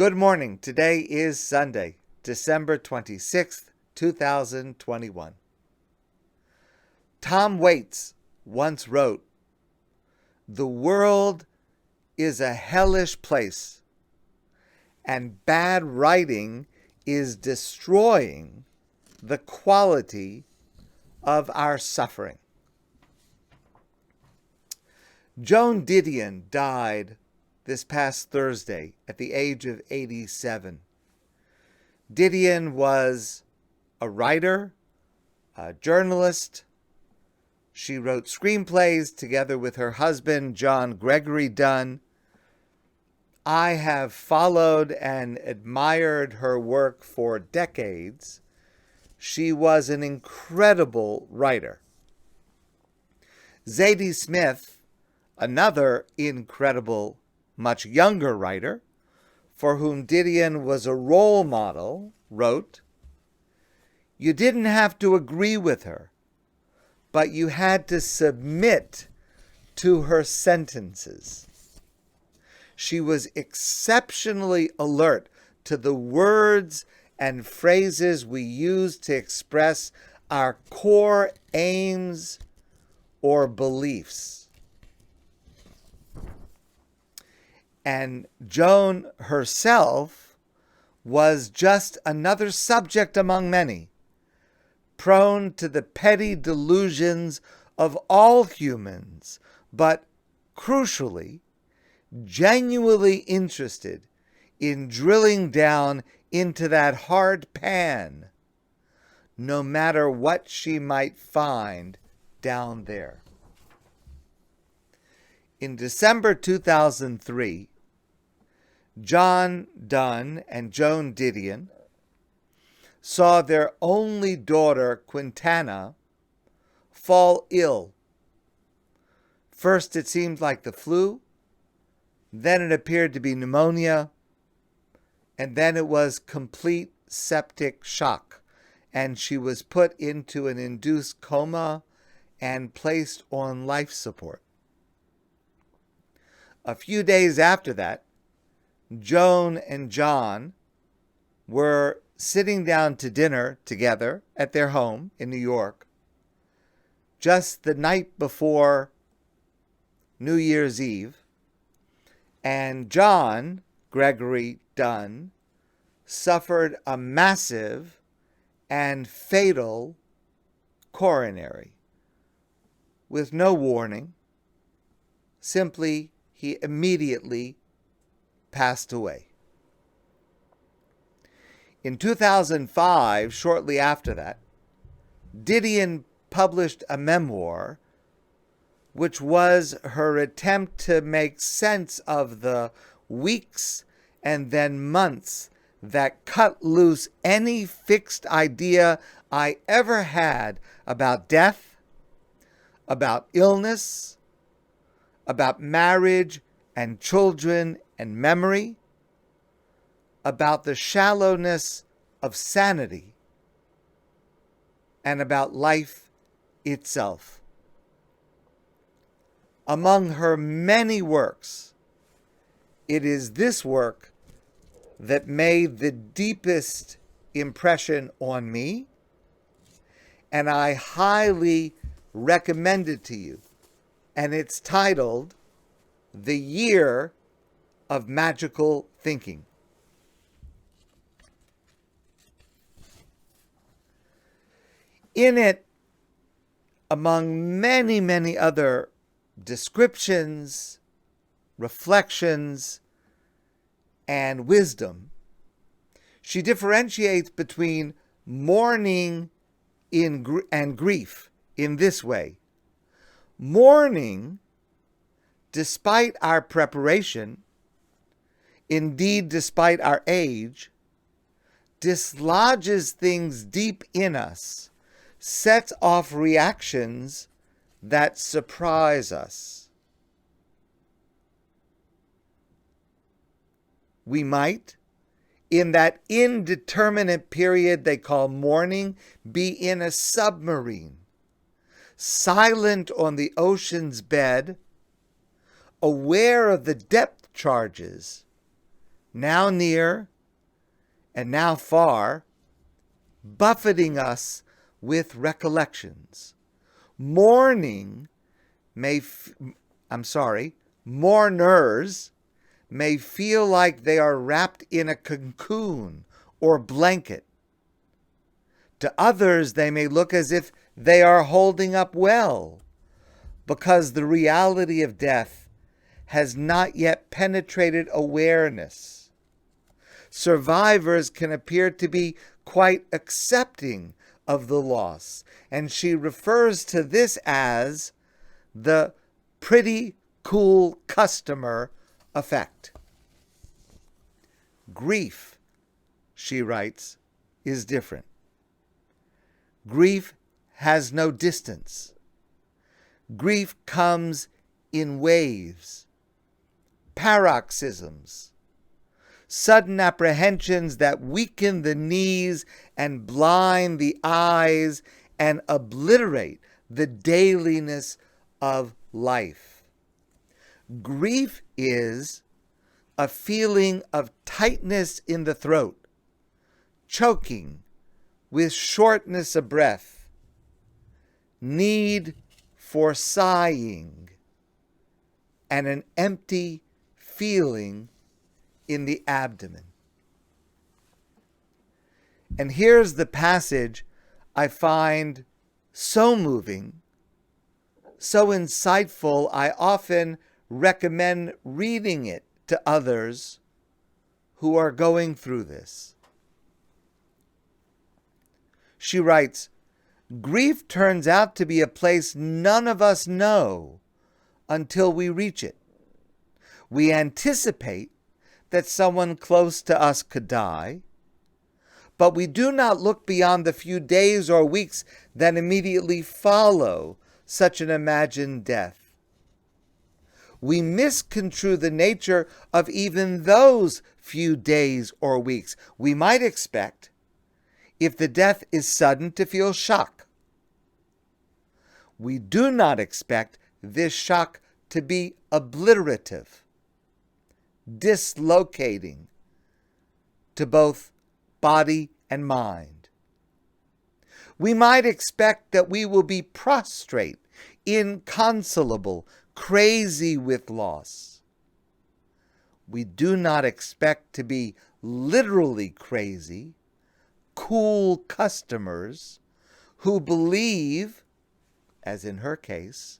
Good morning. Today is Sunday, December 26th, 2021. Tom Waits once wrote, "The world is a hellish place, and bad writing is destroying the quality of our suffering." Joan Didion died this past Thursday at the age of 87. Didion was a writer, a journalist. She wrote screenplays together with her husband, John Gregory Dunn. I have followed and admired her work for decades. She was an incredible writer. Zadie Smith, another incredible, much younger writer, for whom Didion was a role model, wrote, "You didn't have to agree with her, but you had to submit to her sentences. She was exceptionally alert to the words and phrases we use to express our core aims or beliefs." And Joan herself was just another subject among many, prone to the petty delusions of all humans, but crucially, genuinely interested in drilling down into that hard pan, no matter what she might find down there. In December 2003, John Dunn and Joan Didion saw their only daughter, Quintana, fall ill. First, it seemed like the flu, then it appeared to be pneumonia, and then it was complete septic shock, and she was put into an induced coma and placed on life support. A few days after that, Joan and John were sitting down to dinner together at their home in New York just the night before New Year's Eve, and John Gregory Dunn suffered a massive and fatal coronary with no warning. Simply, he immediately passed away. In 2005, shortly after that, Didion published a memoir which was her attempt to make sense of the weeks and then months that cut loose any fixed idea I ever had about death, about illness, about marriage and children and memory, about the shallowness of sanity, and about life itself. Among her many works, it is this work that made the deepest impression on me, and I highly recommend it to you. And it's titled "The Year of Magical Thinking." In it, among many, many other descriptions, reflections, and wisdom, she differentiates between mourning and grief in this way. Mourning, despite our preparation, indeed despite our age, dislodges things deep in us, sets off reactions that surprise us. We might, in that indeterminate period they call mourning, be in a submarine, silent on the ocean's bed, aware of the depth charges now near and now far, buffeting us with recollections. Mourners may feel like they are wrapped in a cocoon or blanket. To others, they may look as if they are holding up well, because the reality of death has not yet penetrated awareness. Survivors can appear to be quite accepting of the loss, and she refers to this as the pretty cool customer effect. Grief, she writes, is different. Grief has no distance. Grief comes in waves, paroxysms, sudden apprehensions that weaken the knees and blind the eyes and obliterate the dailiness of life. Grief is a feeling of tightness in the throat, choking with shortness of breath, need for sighing, and an empty feeling in the abdomen. And here's the passage I find so moving, so insightful, I often recommend reading it to others who are going through this. She writes, "Grief turns out to be a place none of us know until we reach it. We anticipate that someone close to us could die, but we do not look beyond the few days or weeks that immediately follow such an imagined death. We misconstrue the nature of even those few days or weeks. We might expect, if the death is sudden, to feel shock. We do not expect this shock to be obliterative, dislocating to both body and mind. We might expect that we will be prostrate, inconsolable, crazy with loss. We do not expect to be literally crazy, cool customers who believe, as in her case,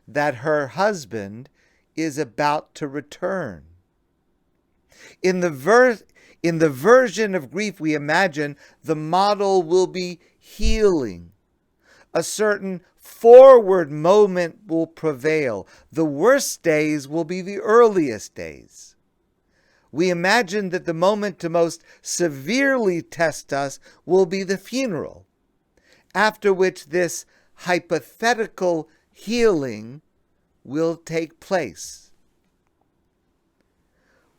that her husband is about to return. In the version of grief we imagine, the model will be healing. A certain forward moment will prevail. The worst days will be the earliest days. We imagine that the moment to most severely test us will be the funeral, after which this hypothetical healing will take place.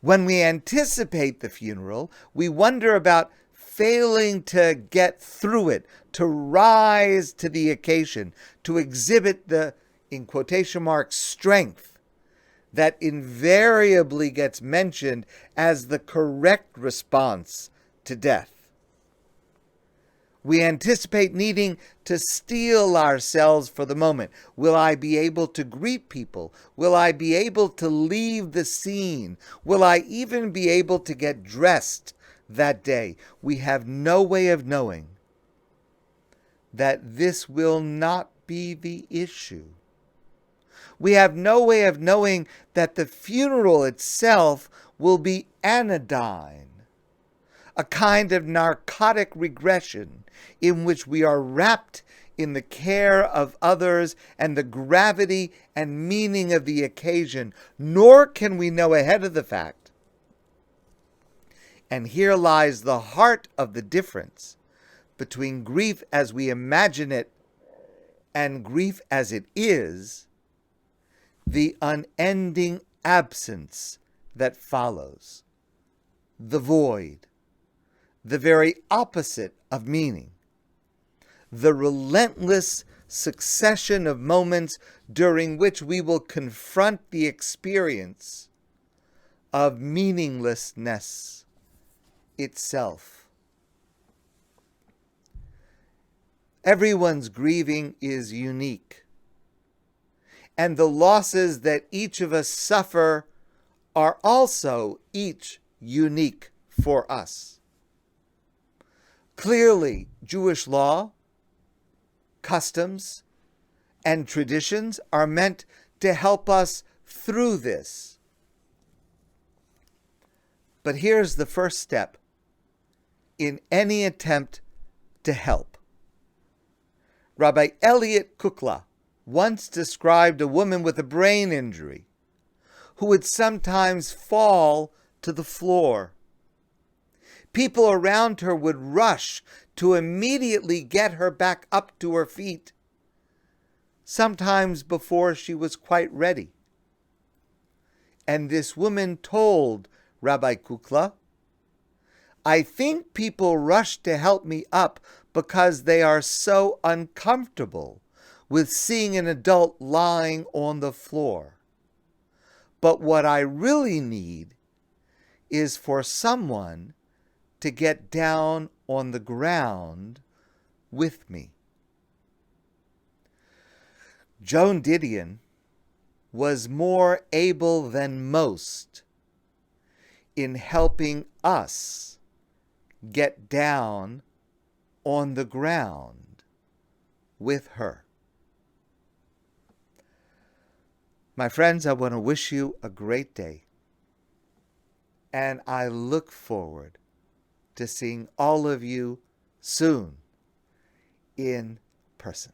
When we anticipate the funeral, we wonder about failing to get through it, to rise to the occasion, to exhibit the, in quotation marks, strength that invariably gets mentioned as the correct response to death. We anticipate needing to steel ourselves for the moment. Will I be able to greet people? Will I be able to leave the scene? Will I even be able to get dressed that day? We have no way of knowing that this will not be the issue. We have no way of knowing that the funeral itself will be anodyne, a kind of narcotic regression in which we are wrapped in the care of others and the gravity and meaning of the occasion, nor can we know ahead of the fact. And here lies the heart of the difference between grief as we imagine it and grief as it is, the unending absence that follows, the void, the very opposite of meaning, the relentless succession of moments during which we will confront the experience of meaninglessness itself. Everyone's grieving is unique, and the losses that each of us suffer are also each unique for us. Clearly, Jewish law, customs, and traditions are meant to help us through this. But here's the first step in any attempt to help. Rabbi Elliot Kukla once described a woman with a brain injury who would sometimes fall to the floor. People around her would rush to immediately get her back up to her feet, sometimes before she was quite ready. And this woman told Rabbi Kukla, "I think people rush to help me up because they are so uncomfortable with seeing an adult lying on the floor. But what I really need is for someone to get down on the ground with me." Joan Didion was more able than most in helping us get down on the ground with her. My friends, I want to wish you a great day, and I look forward to seeing all of you soon in person.